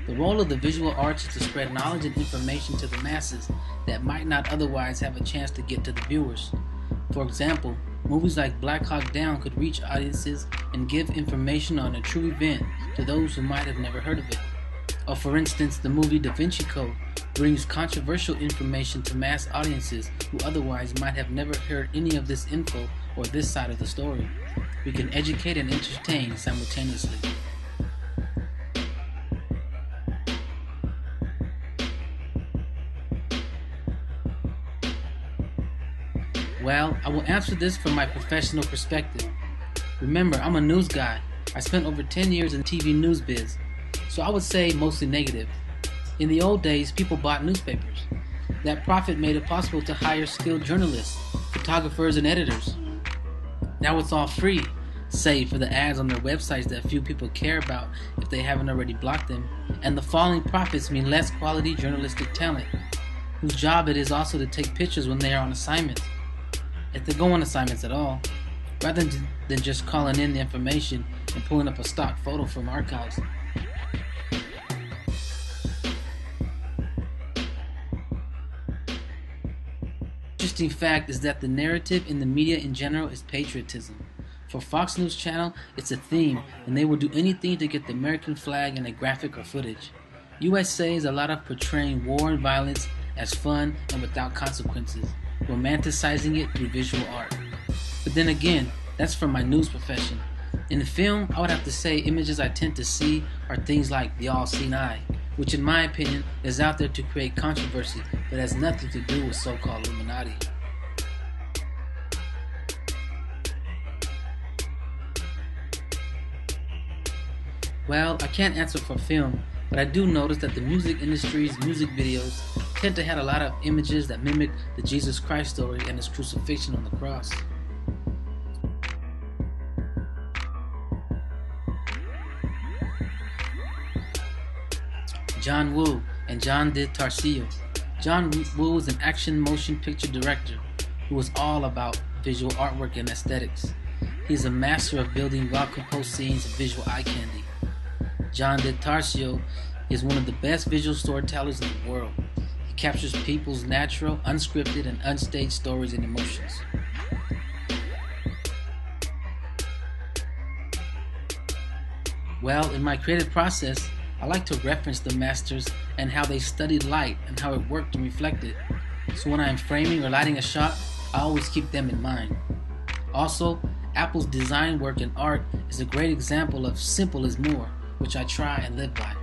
The role of the visual arts is to spread knowledge and information to the masses that might not otherwise have a chance to get to the viewers. For example, movies like Black Hawk Down could reach audiences and give information on a true event to those who might have never heard of it. Or for instance, the movie Da Vinci Code brings controversial information to mass audiences who otherwise might have never heard any of this info or this side of the story. We can educate and entertain simultaneously. Well, I will answer this from my professional perspective. Remember, I'm a news guy. I spent over 10 years in TV news biz, so I would say mostly negative. In the old days, people bought newspapers. That profit made it possible to hire skilled journalists, photographers, and editors. Now it's all free, save for the ads on their websites that few people care about if they haven't already blocked them, and the falling profits mean less quality journalistic talent, whose job it is also to take pictures when they are on assignment, if they go on assignments at all, rather than just calling in the information and pulling up a stock photo from archives. Interesting fact is that the narrative in the media in general is patriotism. For Fox News Channel, it's a theme, and they will do anything to get the American flag in a graphic or footage. USA is a lot of portraying war and violence as fun and without consequences, romanticizing it through visual art. But then again, that's from my news profession. In the film, I would have to say images I tend to see are things like the all-seeing eye, which in my opinion is out there to create controversy but has nothing to do with so-called Illuminati. Well, I can't answer for film, but I do notice that the music industry's music videos tend to have a lot of images that mimic the Jesus Christ story and his crucifixion on the cross. John Woo and John de Tarsillo. John Woo is an action motion picture director who is all about visual artwork and aesthetics. He is a master of building well-composed scenes of visual eye candy. John de Tarsillo is one of the best visual storytellers in the world. He captures people's natural, unscripted, and unstaged stories and emotions. Well, in my creative process, I like to reference the masters and how they studied light and how it worked and reflected. So when I am framing or lighting a shot, I always keep them in mind. Also, Apple's design work and art is a great example of simple is more, which I try and live by.